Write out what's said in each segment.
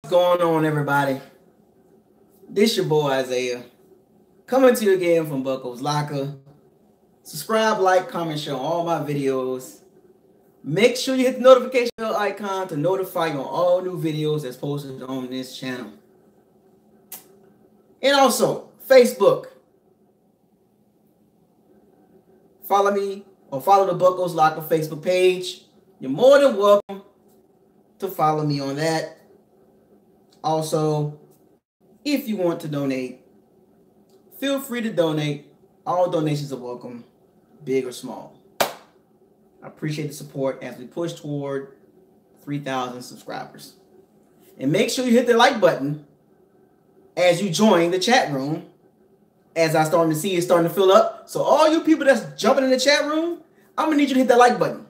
What's going on, everybody? This your boy Isaiah, coming to you again from Bucco's Locker. Subscribe, like, comment, share all my videos. Make sure you hit the notification bell icon to notify you on all new videos that's posted on this channel. And also, Facebook. Follow me or follow the Bucco's Locker Facebook page. You're more than welcome to follow me on that. Also, if you want to donate, feel free to donate. All donations are welcome, big or small. I appreciate the support as we push toward 3,000 subscribers. And make sure you hit the like button as you join the chat room, as I'm starting to see it's starting to fill up. So all you people that's jumping in the chat room, I'm going to need you to hit that like button.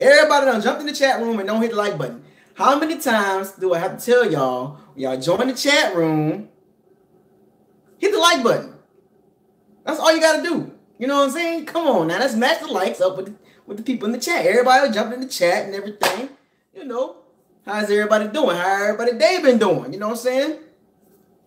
Everybody done jumped in the chat room and don't hit the like button. How many times do I have to tell y'all, y'all join the chat room, hit the like button. That's all you got to do. You know what I'm saying? Come on now, let's match the likes up with the people in the chat. Everybody jumping in the chat and everything. You know, how's everybody doing? How everybody day been doing? You know what I'm saying?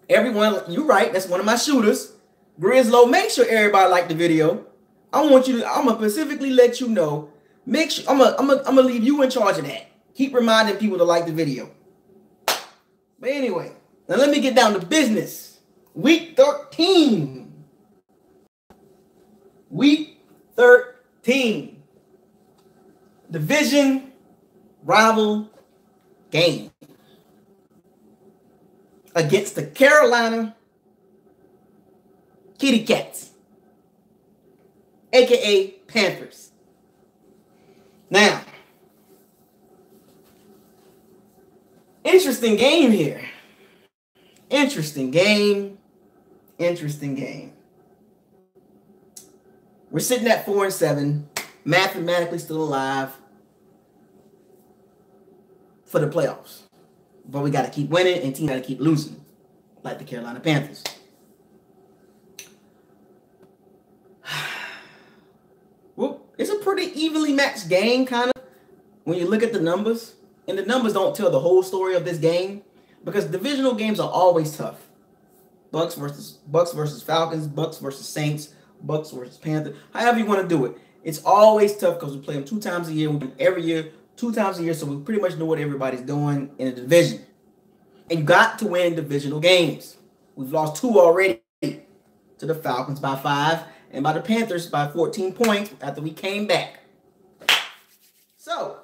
Everyone, you're right. That's one of my shooters. Grizzlo, make sure everybody like the video. I'm going to specifically let you know. Make sure, I'm gonna leave you in charge of that. Keep reminding people to like the video. But anyway, now let me get down to business. Week 13. Week 13. Division rival game against the Carolina Kitty Cats, aka Panthers. Now, interesting game here. Interesting game. Interesting game. We're sitting at 4-7, mathematically still alive for the playoffs. But we got to keep winning and team got to keep losing, like the Carolina Panthers. Well, it's a pretty evenly matched game, kind of, when you look at the numbers. And the numbers don't tell the whole story of this game, because divisional games are always tough. Bucks versus Falcons, Bucks versus Saints, Bucks versus Panthers. However you want to do it. It's always tough because we play them 2 times a year. We play them every year, 2 times a year, so we pretty much know what everybody's doing in a division. And you got to win divisional games. We've lost 2 already to the Falcons by 5 and by the Panthers by 14 points after we came back. So,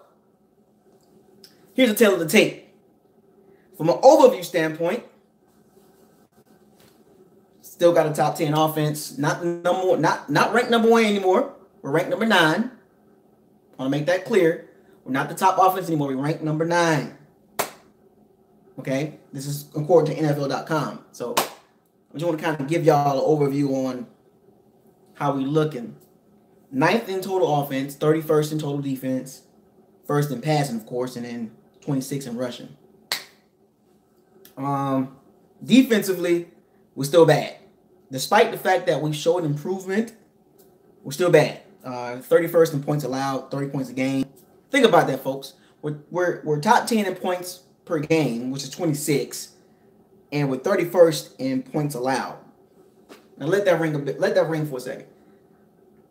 here's a tale of the tape. From an overview standpoint, still got a top 10 offense. Not ranked number 1 anymore. We're ranked number 9. I want to make that clear. We're not the top offense anymore. We're ranked number 9. Okay? This is according to NFL.com. So, I just want to kind of give y'all an overview on how we looking. 9th in total offense, 31st in total defense, 1st in passing, of course, and then 26 in rushing. Defensively, we're still bad. Despite the fact that we showed improvement, we're still bad. 31st in points allowed, 30 points a game. Think about that, folks. We're top 10 in points per game, which is 26, and we're 31st in points allowed. Now let that ring a bit. Let that ring for a second.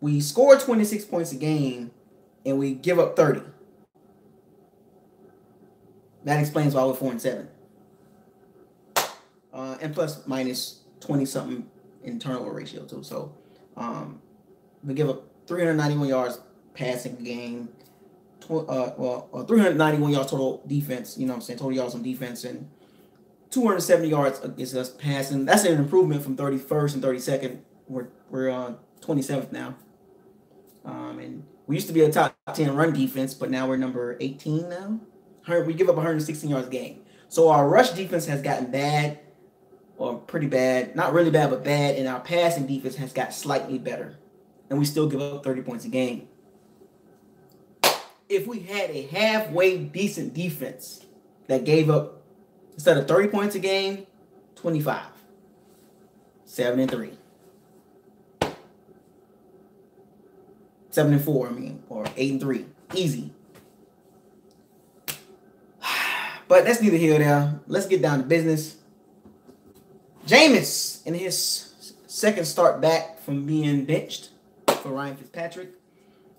We score 26 points a game, and we give up 30. That explains why we're 4-7. And plus minus 20-something in turnover ratio too. So we give up 391 yards passing a game. 391 yards total defense. You know what I'm saying? Total yards on defense, and 270 yards against us passing. That's an improvement from 31st and 32nd. We're 27th now. And we used to be a top 10 run defense, but now we're number 18 now. We give up 116 yards a game. So our rush defense has gotten bad, or pretty bad. Not really bad, but bad. And our passing defense has got slightly better. And we still give up 30 points a game. If we had a halfway decent defense that gave up, instead of 30 points a game, 25. 7-3. 7-4, I mean, or 8-3. Easy. But that's neither here nor there. Let's get down to business. Jameis in his second start back from being benched for Ryan Fitzpatrick.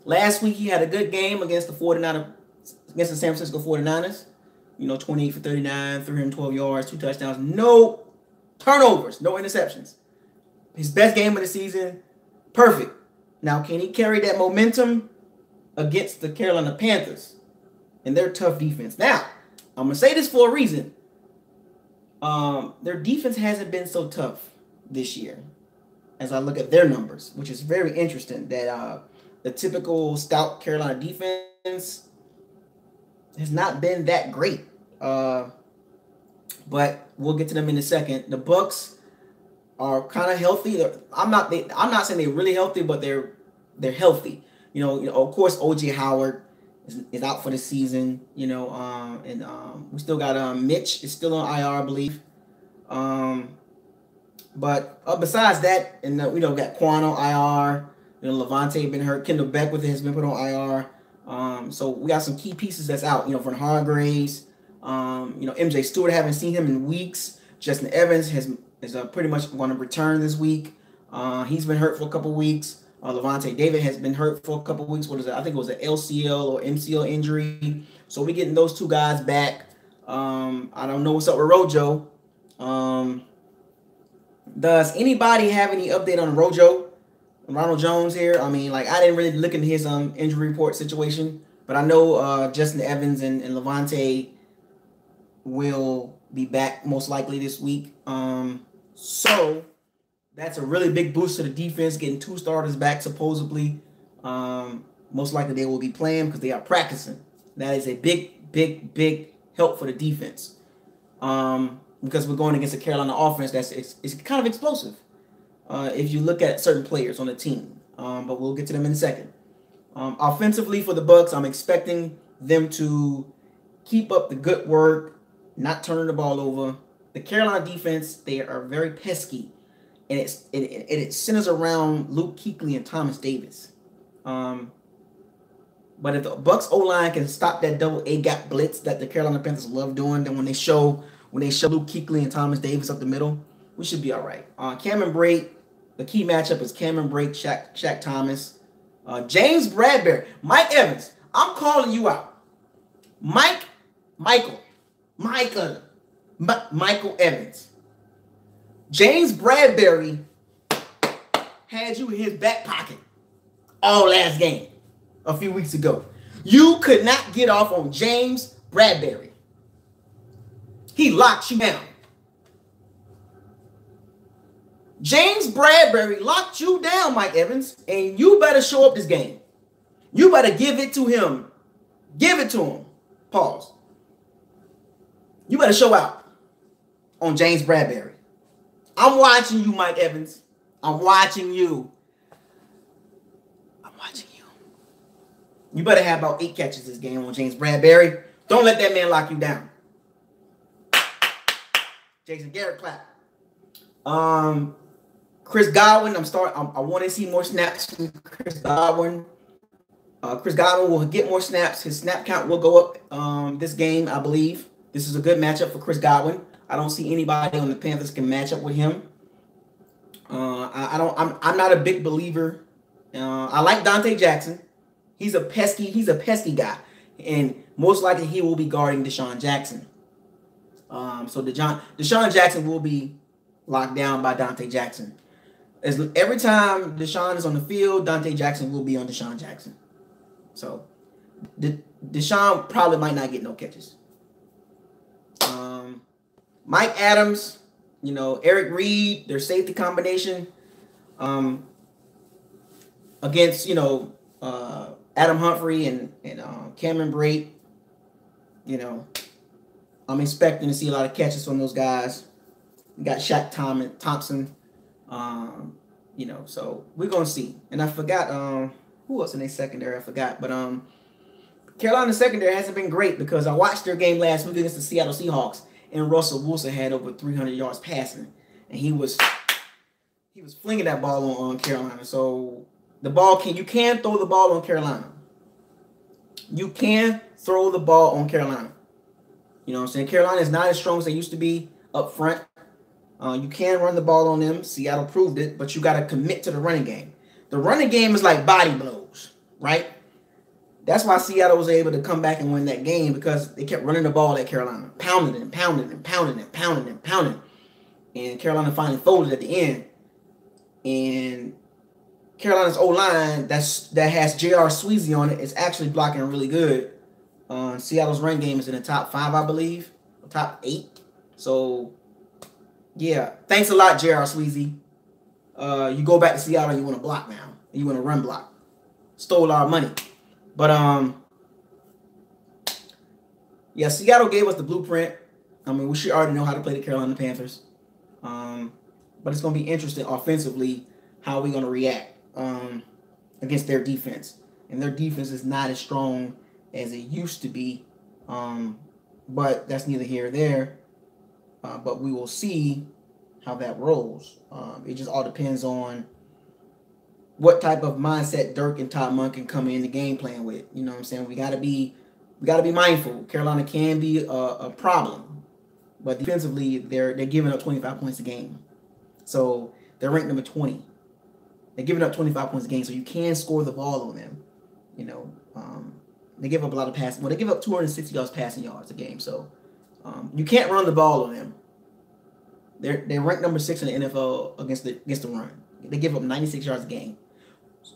Last week he had a good game against the San Francisco 49ers. 28 for 39, 312 yards, 2 touchdowns, no turnovers, no interceptions. His best game of the season, perfect. Now, can he carry that momentum against the Carolina Panthers and their tough defense? Now, I'm going to say this for a reason. Their defense hasn't been so tough this year as I look at their numbers, which is very interesting that the typical stout Carolina defense has not been that great. But we'll get to them in a second. The Bucs are kind of healthy. I'm not saying they're really healthy, but they're healthy. Of course, O.J. Howard is out for the season. And we still got Mitch is still on IR, I believe. But besides that, and we got Quan on IR. Levante been hurt. Kendall Beckwith has been put on IR. So we got some key pieces that's out. From Hargraves. MJ Stewart, haven't seen him in weeks. Justin Evans is pretty much going to return this week. He's been hurt for a couple weeks. Levante David has been hurt for a couple weeks. What is it? I think it was an LCL or MCL injury. So we're getting those two guys back. I don't know what's up with Rojo. Does anybody have any update on Rojo? Ronald Jones here. I didn't really look into his injury report situation, but I know Justin Evans and Levante will be back most likely this week. So that's a really big boost to the defense, getting 2 starters back supposedly. Most likely they will be playing because they are practicing. That is a big help for the defense. Because we're going against a Carolina offense it's kind of explosive. If you look at certain players on the team. But we'll get to them in a second. Offensively for the Bucs, I'm expecting them to keep up the good work, not turning the ball over. The Carolina defense, they are very pesky, and it centers around Luke Kuechly and Thomas Davis. But if the Bucs O-line can stop that double A-gap blitz that the Carolina Panthers love doing, then when they show Luke Kuechly and Thomas Davis up the middle, we should be all right. Cameron Brate, the key matchup is Cameron Brate, Shaq Thomas, James Bradbury, Mike Evans. I'm calling you out. Michael Evans. James Bradbury had you in his back pocket all last game a few weeks ago. You could not get off on James Bradbury. He locked you down. James Bradbury locked you down, Mike Evans, and you better show up this game. You better give it to him. Give it to him. Pause. You better show out on James Bradbury. I'm watching you, Mike Evans. I'm watching you. I'm watching you. You better have about 8 catches this game on James Bradbury. Don't let that man lock you down. Jason Garrett clap. Chris Godwin, I want to see more snaps from Chris Godwin. Chris Godwin will get more snaps. His snap count will go up this game, I believe. This is a good matchup for Chris Godwin. I don't see anybody on the Panthers can match up with him. I'm not a big believer. I like Dante Jackson. He's a pesky guy, and most likely he will be guarding Deshaun Jackson. So Deshaun Jackson will be locked down by Dante Jackson. Every time Deshaun is on the field, Dante Jackson will be on Deshaun Jackson. So Deshaun probably might not get no catches. Mike Adams, Eric Reed, their safety combination against, Adam Humphrey and Cameron Brate. I'm expecting to see a lot of catches from those guys. We got Shaq Thompson. So we're going to see. And I forgot who else in their secondary. I forgot. But Carolina's secondary hasn't been great because I watched their game last week against the Seattle Seahawks, and Russell Wilson had over 300 yards passing, and he was flinging that ball on Carolina. So you can throw the ball on Carolina. You can throw the ball on Carolina. You know what I'm saying? Carolina is not as strong as they used to be up front. You can run the ball on them. Seattle proved it, but you got to commit to the running game. The running game is like body blows, right? That's why Seattle was able to come back and win that game, because they kept running the ball at Carolina, pounding and pounding and pounding and pounding and pounding. And Carolina finally folded at the end. And Carolina's O-line that has J.R. Sweezy on it is actually blocking really good. Seattle's run game is in the top 5, I believe, or top 8. So, yeah, thanks a lot, J.R. Sweezy. You go back to Seattle and you want to block now. You want to run block. Stole our money. But, yeah, Seattle gave us the blueprint. I mean, we should already know how to play the Carolina Panthers. But it's going to be interesting offensively how we're going to react against their defense. And their defense is not as strong as it used to be. But that's neither here or there. But we will see how that rolls. It just all depends on what type of mindset Dirk and Todd Monk can come in the game plan with. You know what I'm saying? We gotta be mindful. Carolina can be a problem, but defensively they're giving up 25 points a game. So they're ranked number 20. They're giving up 25 points a game, so you can score the ball on them. You know, they give up a lot of passing. Well, they give up 260 yards passing yards a game, so you can't run the ball on them. They're ranked number 6 in the NFL against the run. They give up 96 yards a game.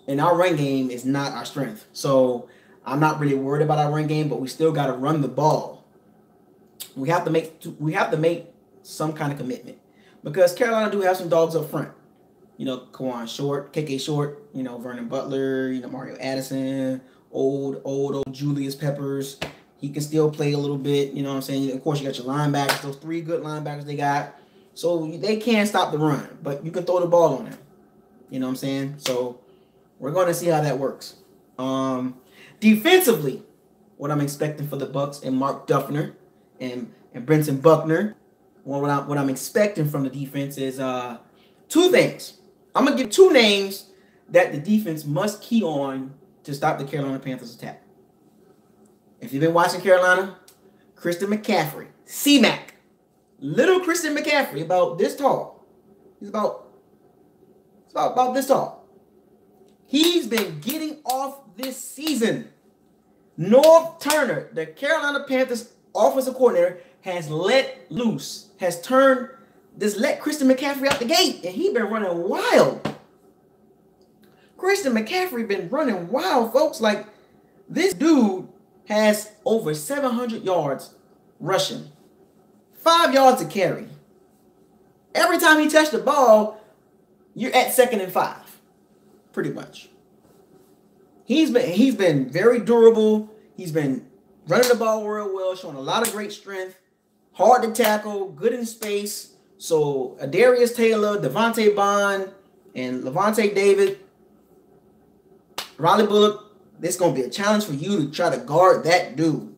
And our run game is not our strength. So I'm not really worried about our run game, but we still got to run the ball. We have to make some kind of commitment, because Carolina do have some dogs up front. You know, Kawan Short, KK Short, you know, Vernon Butler, you know, Mario Addison, old Julius Peppers. He can still play a little bit, you know what I'm saying? Of course, you got your linebackers, those 3 good linebackers they got. So they can't stop the run, but you can throw the ball on them. You know what I'm saying? So we're going to see how that works. Defensively, what I'm expecting for the Bucs and Mark Duffner and Brenton Buckner, what I'm expecting from the defense is 2 things. I'm going to give 2 names that the defense must key on to stop the Carolina Panthers attack. If you've been watching Carolina, Christian McCaffrey, C-Mac, little Christian McCaffrey, about this tall. He's about this tall. He's been getting off this season. Norv Turner, the Carolina Panthers offensive coordinator, has let Christian McCaffrey out the gate, and he's been running wild. Christian McCaffrey been running wild, folks. Like, this dude has over 700 yards rushing, 5 yards to carry. Every time he touched the ball, you're at 2nd and 5, pretty much. He's been very durable. He's been running the ball real well, showing a lot of great strength, hard to tackle, good in space. So Adarius Taylor, Devontae Bond, and Levante David, Riley Bullock, this is going to be a challenge for you to try to guard that dude.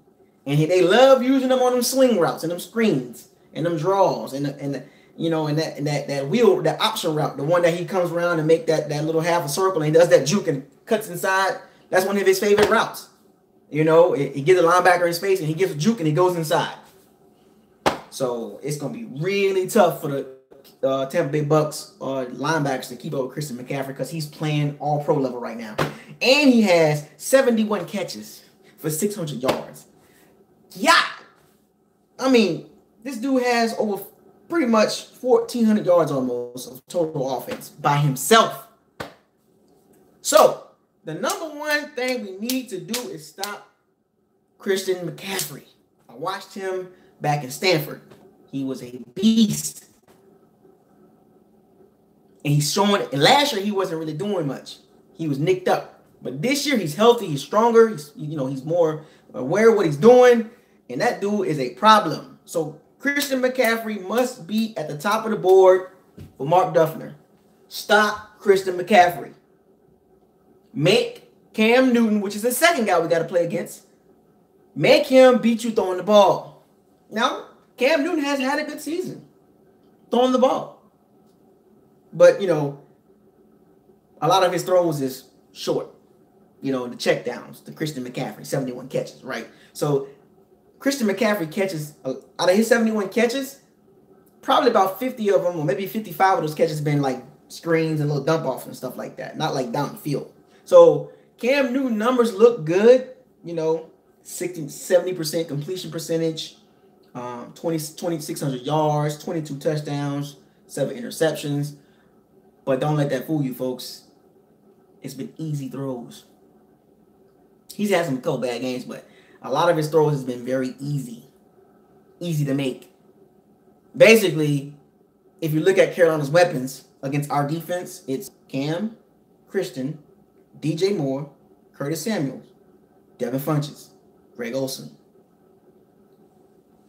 And they love using them on them sling routes and them screens and them draws and that wheel, that option route, the one that he comes around and make that little half a circle and he does that juke and cuts inside. That's one of his favorite routes. You know, he gets a linebacker in space and he gives a juke and he goes inside. So it's going to be really tough for the Tampa Bay Bucs linebackers to keep up with Christian McCaffrey, because he's playing all pro level right now. And he has 71 catches for 600 yards. Yeah. I mean, this dude has over pretty much 1,400 yards almost of total offense by himself. So the number one thing we need to do is stop Christian McCaffrey. I watched him back in Stanford. He was a beast. And he's showing, and last year he wasn't really doing much. He was nicked up. But this year he's healthy, he's stronger, he's more aware of what he's doing, and that dude is a problem. So Christian McCaffrey must be at the top of the board for Mark Duffner. Stop Christian McCaffrey. Make Cam Newton, which is the second guy we got to play against, make him beat you throwing the ball. Now, Cam Newton has had a good season throwing the ball. But, a lot of his throws is short. The checkdowns, the Christian McCaffrey, 71 catches, right? So Christian McCaffrey catches, out of his 71 catches, probably about 50 of them, or maybe 55 of those catches been like screens and little dump offs and stuff like that, not like down the field. So Cam Newton numbers look good, 70% completion percentage, 2,600 yards, 22 touchdowns, 7 interceptions. But don't let that fool you, folks. It's been easy throws. He's had some couple bad games, but a lot of his throws has been very easy to make. Basically, if you look at Carolina's weapons against our defense, it's Cam, Christian, DJ Moore, Curtis Samuel, Devin Funchess, Greg Olsen.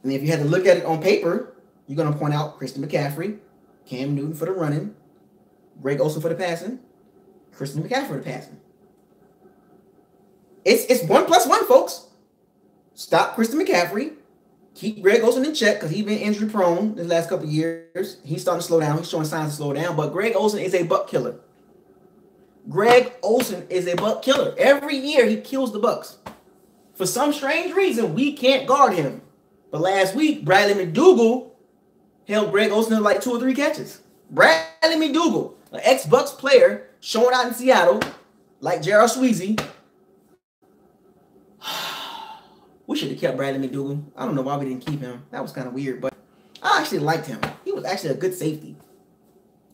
And if you had to look at it on paper, you're going to point out Christian McCaffrey, Cam Newton for the running, Greg Olsen for the passing, Christian McCaffrey for the passing. It's 1+1, folks. Stop Christian McCaffrey. Keep Greg Olsen in check because he's been injury prone this last couple of years. He's starting to slow down. He's showing signs to slow down. But Greg Olsen is a buck killer. Greg Olsen is a buck killer. Every year he kills the Bucs. For some strange reason, we can't guard him. But last week, Bradley McDougald held Greg Olsen to like 2 or 3 catches. Bradley McDougald, an ex-Bucs player, showing out in Seattle, like Gerald Sweezy. We should have kept Bradley McDougald. I don't know why we didn't keep him. That was kind of weird, but I actually liked him. He was actually a good safety.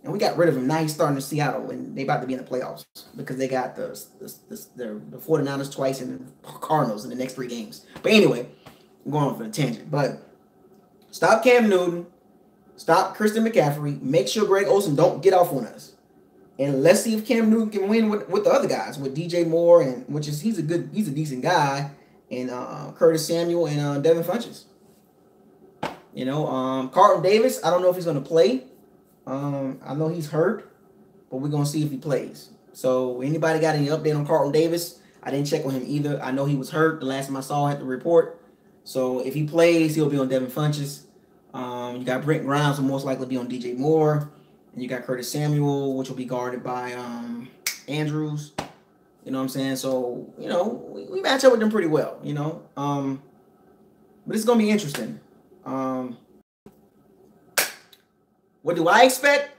And we got rid of him. Now he's starting to Seattle, and they about to be in the playoffs because they got the 49ers twice and the Cardinals in the next 3 games. But anyway, I'm going on for the tangent. But stop Cam Newton. Stop Christian McCaffrey. Make sure Greg Olsen don't get off on us. And let's see if Cam Newton can win with the other guys, with DJ Moore, and he's a decent guy, and Curtis Samuel and Devin Funchess. Carlton Davis, I don't know if he's going to play. I know he's hurt, but we're going to see if he plays. So anybody got any update on Carlton Davis? I didn't check on him either. I know he was hurt the last time I saw him at the report. So if he plays, he'll be on Devin Funchess. You got Brent Grimes, will most likely be on DJ Moore. And you got Curtis Samuel, which will be guarded by Andrews. You know what I'm saying? So, we match up with them pretty well, But it's going to be interesting. What do I expect?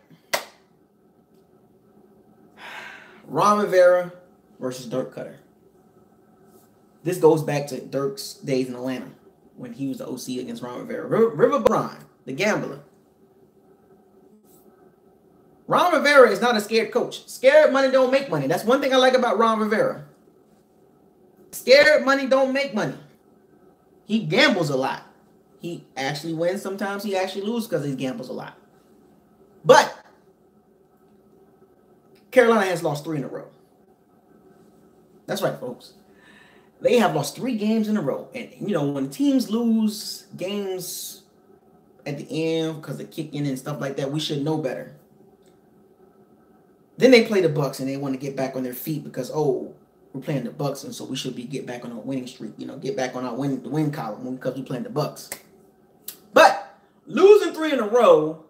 Ron Rivera versus Dirk Cutter. This goes back to Dirk's days in Atlanta when he was the OC against Ron Rivera. River Ron, the gambler. Ron Rivera is not a scared coach. Scared money don't make money. That's one thing I like about Ron Rivera. Scared money don't make money. He gambles a lot. He actually wins sometimes. He actually loses because he gambles a lot. But Carolina has lost 3 in a row. That's right, folks. They have lost 3 games in a row. And, when teams lose games at the end because of kicking and stuff like that, we should know better. Then they play the Bucs and they want to get back on their feet because, we're playing the Bucs, and so we should be get back on our winning streak. Get back on our win column because we're playing the Bucs. But losing 3 in a row,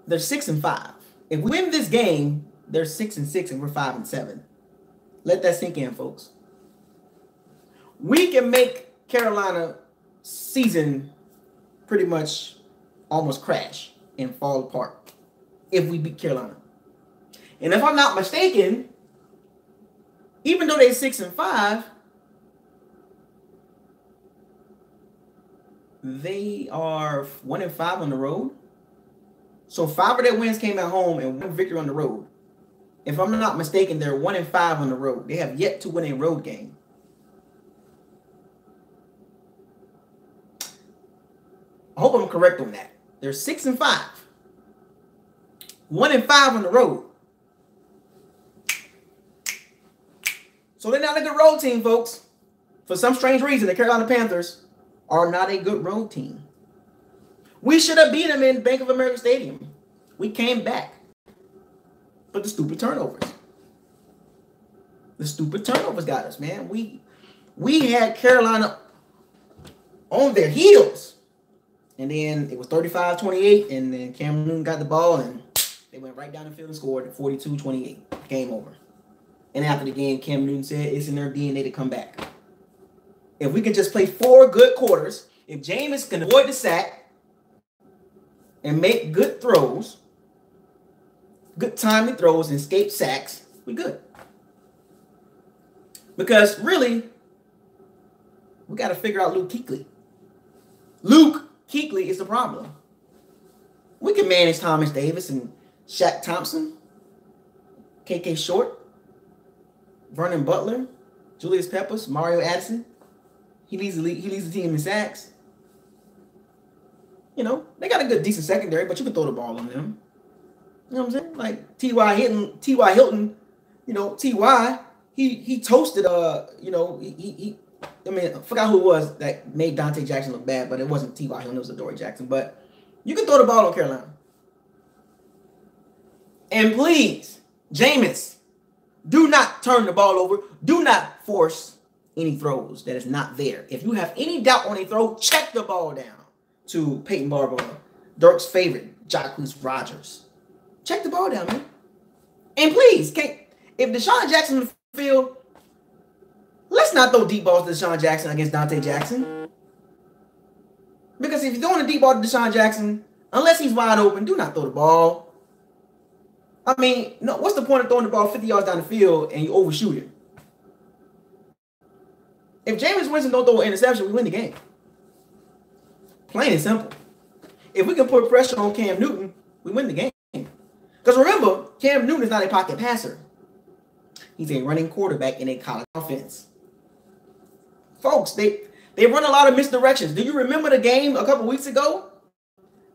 they're 6-5. If we win this game, they're 6-6 and we're 5-7. Let that sink in, folks. We can make Carolina season pretty much almost crash and fall apart if we beat Carolina. And if I'm not mistaken, even though they're 6-5, they are 1-5 on the road. So 5 of their wins came at home and 1 victory on the road. If I'm not mistaken, they're 1-5 on the road. They have yet to win a road game. I hope I'm correct on that. They're 6-5. 1-5 on the road. So they're not a good road team, folks. For some strange reason, the Carolina Panthers are not a good road team. We should have beat them in Bank of America Stadium. We came back. But the stupid turnovers. The stupid turnovers got us, man. We had Carolina on their heels. And then it was 35-28. And then Cam Newton got the ball. And they went right down the field and scored 42-28. Game over. And after the game, Cam Newton said it's in their DNA to come back. If we can just play 4 good quarters, if Jameis can avoid the sack and make good throws, good timely throws and escape sacks, we good. Because really, we got to figure out Luke Kuechly. Luke Kuechly is the problem. We can manage Thomas Davis and Shaq Thompson, KK Short, Vernon Butler, Julius Peppers, Mario Addison. He leads the team in sacks. You know, they got a good, decent secondary, but you can throw the ball on them. You know what I'm saying? Like T.Y. Hilton, you know, T.Y., he toasted, you know, I mean, I forgot who it was that made Dante Jackson look bad, but it wasn't T.Y. Hilton, it was Adoree Jackson. But you can throw the ball on Carolina. And please, Jameis, do not turn the ball over. Do not force any throws that is not there. If you have any doubt on a throw, check the ball down to Peyton Barber, Dirk's favorite, Jacquizz Rodgers. Check the ball down, man. And please, if Deshaun Jackson in the field, let's not throw deep balls to Deshaun Jackson against Dante Jackson. Because if you're throwing a deep ball to Deshaun Jackson, unless he's wide open, do not throw the ball. I mean, no, what's the point of throwing the ball 50 yards down the field and you overshoot it? If Jameis Winston don't throw an interception, we win the game. Plain and simple. If we can put pressure on Cam Newton, we win the game. Because remember, Cam Newton is not a pocket passer. He's a running quarterback in a college offense. Folks, they run a lot of misdirections. Do you remember the game a couple weeks ago?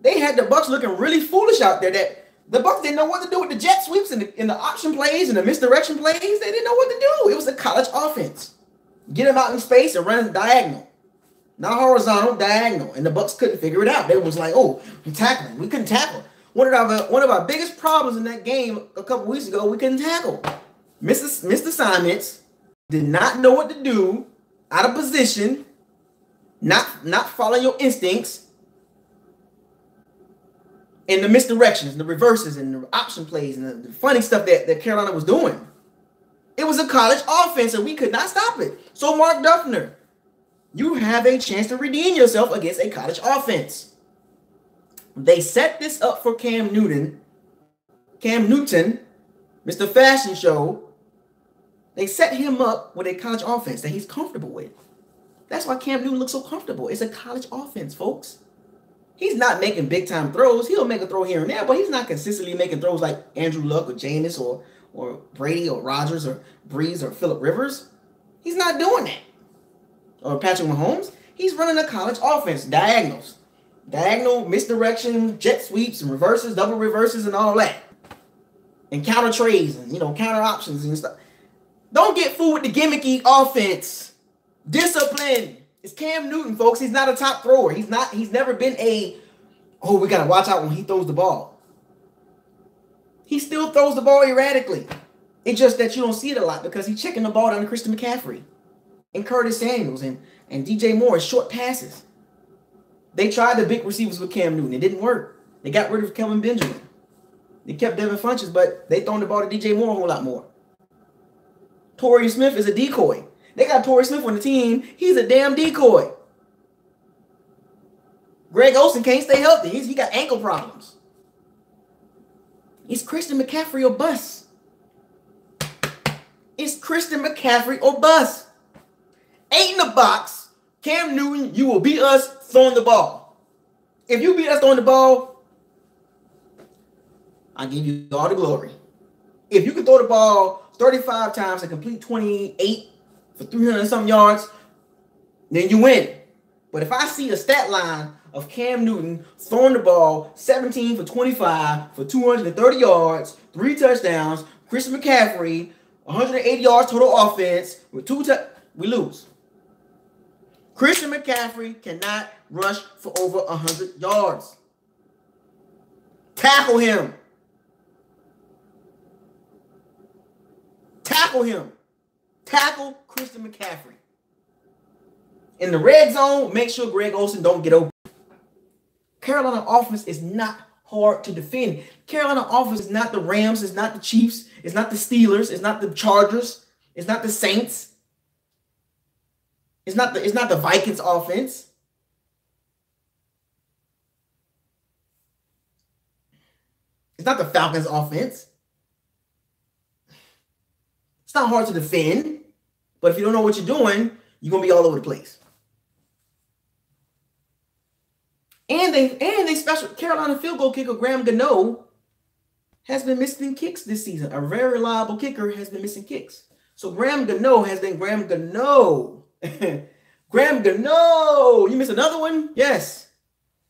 They had the Bucs looking really foolish out there. That the Bucs didn't know what to do with the jet sweeps and the option plays and the misdirection plays. They didn't know what to do. It was a college offense. Get them out in space and run diagonal. Not horizontal, diagonal. And the Bucs couldn't figure it out. They was like, oh, we're tackling. We couldn't tackle. One of our biggest problems in that game a couple weeks ago, we couldn't tackle. Missed assignments, did not know what to do, out of position, not following your instincts, and the misdirections, the reverses, and the option plays, and the funny stuff that Carolina was doing. It was a college offense, and we could not stop it. So, Mark Duffner, you have a chance to redeem yourself against a college offense. They set this up for Cam Newton, Mr. Fashion Show. They set him up with a college offense that he's comfortable with. That's why Cam Newton looks so comfortable. It's a college offense, folks. He's not making big-time throws. He'll make a throw here and there, but he's not consistently making throws like Andrew Luck or Jameis or Brady or Rodgers or Breeze or Phillip Rivers. He's not doing that. Or Patrick Mahomes. He's running a college offense. Diagonal, misdirection, jet sweeps and reverses, double reverses and all that. And counter trades and, counter options and stuff. Don't get fooled with the gimmicky offense. Discipline. It's Cam Newton, folks. He's not a top thrower. He's never been we got to watch out when he throws the ball. He still throws the ball erratically. It's just that you don't see it a lot because he's checking the ball down to Christian McCaffrey and Curtis Samuels and DJ Moore, short passes. They tried the big receivers with Cam Newton. It didn't work. They got rid of Kelvin Benjamin. They kept Devin Funchess, but they thrown the ball to DJ Moore a whole lot more. Torrey Smith is a decoy. They got Torrey Smith on the team. He's a damn decoy. Greg Olsen can't stay healthy. He got ankle problems. It's Christian McCaffrey or bust. It's Christian McCaffrey or bust. 8 in the box. Cam Newton, you will beat us throwing the ball. If you beat us throwing the ball, I give you all the glory. If you can throw the ball 35 times and complete 28 for 300 and some yards, then you win. But if I see a stat line of Cam Newton throwing the ball 17 for 25 for 230 yards, 3 touchdowns, Christian McCaffrey, 180 yards total offense with 2 we lose. Christian McCaffrey cannot rush for over 100 yards. Tackle him. Tackle him. Tackle Christian McCaffrey. In the red zone, make sure Greg Olsen don't get open. Carolina offense is not hard to defend. Carolina offense is not the Rams, it's not the Chiefs, it's not the Steelers, it's not the Chargers, it's not the Saints. It's not the Vikings offense. It's not the Falcons offense. It's not hard to defend, but if you don't know what you're doing, you're gonna be all over the place. And they special Carolina field goal kicker Graham Gano has been missing kicks this season. A very reliable kicker has been missing kicks. So Graham Gano has been Graham Gano. Graham Gano. You missed another one? Yes.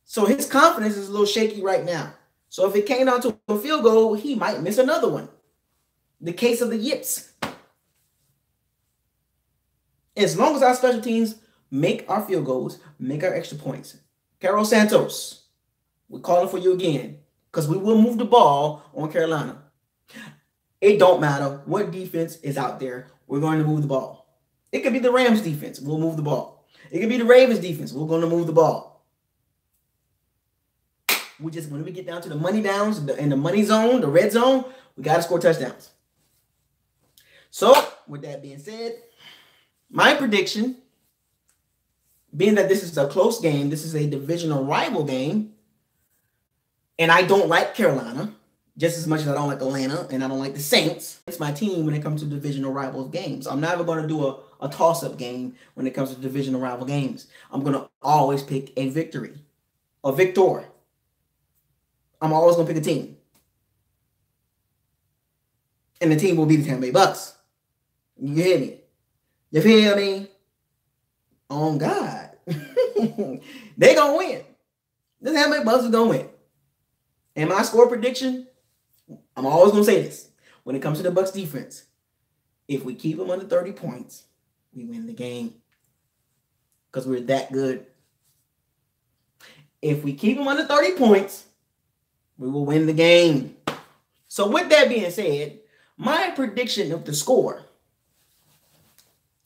So his confidence is a little shaky right now. So if it came down to a field goal, he might miss another one. The case of the yips. As long as our special teams make our field goals, make our extra points. Carol Santos, we're calling for you again because we will move the ball on Carolina. It don't matter what defense is out there. We're going to move the ball. It could be the Rams defense. We'll move the ball. It could be the Ravens defense. We're going to move the ball. We just, when we get down to the money downs in the money zone, the red zone, we got to score touchdowns. So, with that being said, my prediction, being that this is a close game, this is a divisional rival game, and I don't like Carolina just as much as I don't like Atlanta and I don't like the Saints. It's my team when it comes to divisional rivals games. I'm never going to do a toss-up game when it comes to divisional rival games. I'm going to always pick a victory, a victor. I'm always going to pick a team. And the team will be the Tampa Bay Bucks. You hear me? You feel me? Oh, God. They going to win. The Tampa Bay Bucks are going to win. And my score prediction, I'm always going to say this. When it comes to the Bucks defense, if we keep them under 30 points, we win the game. Because we're that good. If we keep them under 30 points, we will win the game. So with that being said, my prediction of the score,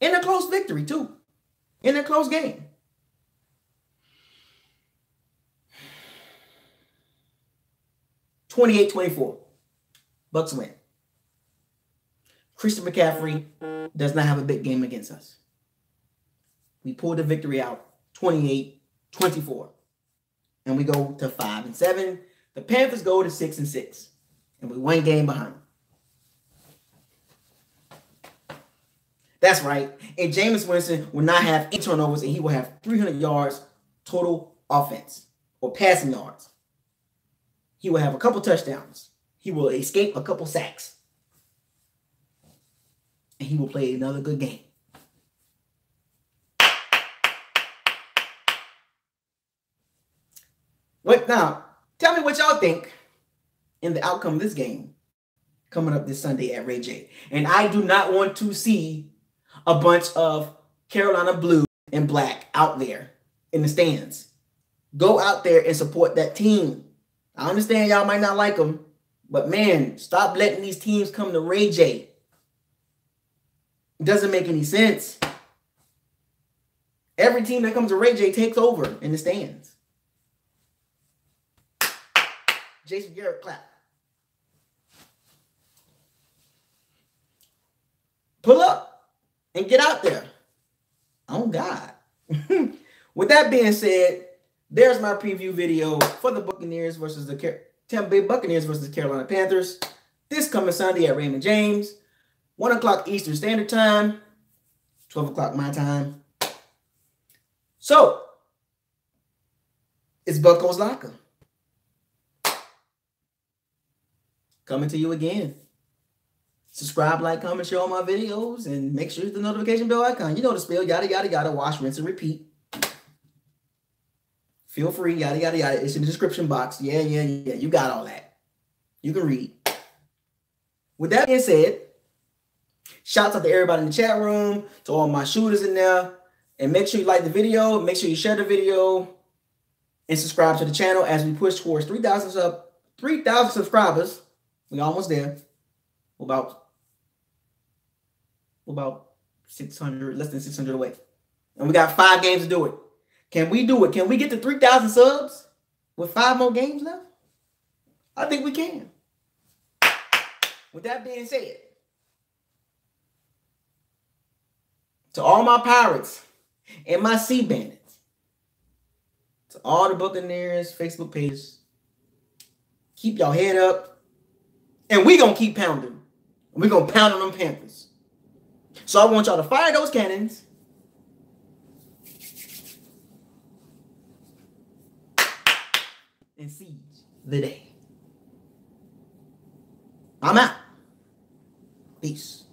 in a close victory too, in a close game, 28-24, Bucks win. Christian McCaffrey does not have a big game against us. We pulled the victory out, 28-24, and we go to 5-7. The Panthers go to 6-6, and we one game behind. That's right. And Jameis Winston will not have 8 turnovers, and he will have 300 yards total offense or passing yards. He will have a couple touchdowns. He will escape a couple sacks. And he will play another good game. What now? Tell me what y'all think in the outcome of this game coming up this Sunday at Ray J. And I do not want to see a bunch of Carolina blue and black out there in the stands. Go out there and support that team. I understand y'all might not like them, but man, stop letting these teams come to Ray J. It doesn't make any sense. Every team that comes to Ray J takes over in the stands. Jason Garrett, clap. Pull up and get out there. Oh, God. With that being said, there's my preview video for the Buccaneers versus the Tampa Bay Buccaneers versus the Carolina Panthers. This coming Sunday at Raymond James, 1 o'clock Eastern Standard Time, 12 o'clock my time. So, it's Bucco's Locker. Coming to you again. Subscribe, like, comment, share all my videos, and make sure you hit the notification bell icon. You know the spiel. Yada, yada, yada. Wash, rinse, and repeat. Feel free. Yada, yada, yada. It's in the description box. Yeah. You got all that. You can read. With that being said, shouts out to everybody in the chat room, to all my shooters in there. And make sure you like the video. Make sure you share the video. And subscribe to the channel as we push towards 3,000 subscribers. We're almost there. About 600, less than 600 away. And we got 5 games to do it. Can we do it? Can we get to 3,000 subs with 5 more games left? I think we can. With that being said, to all my Pirates And my Sea Bandits. To all the Buccaneers Facebook pages, keep y'all head up. And we going to keep pounding. We're going to pound on them Panthers. So I want y'all to fire those cannons. And seize the day. I'm out. Peace.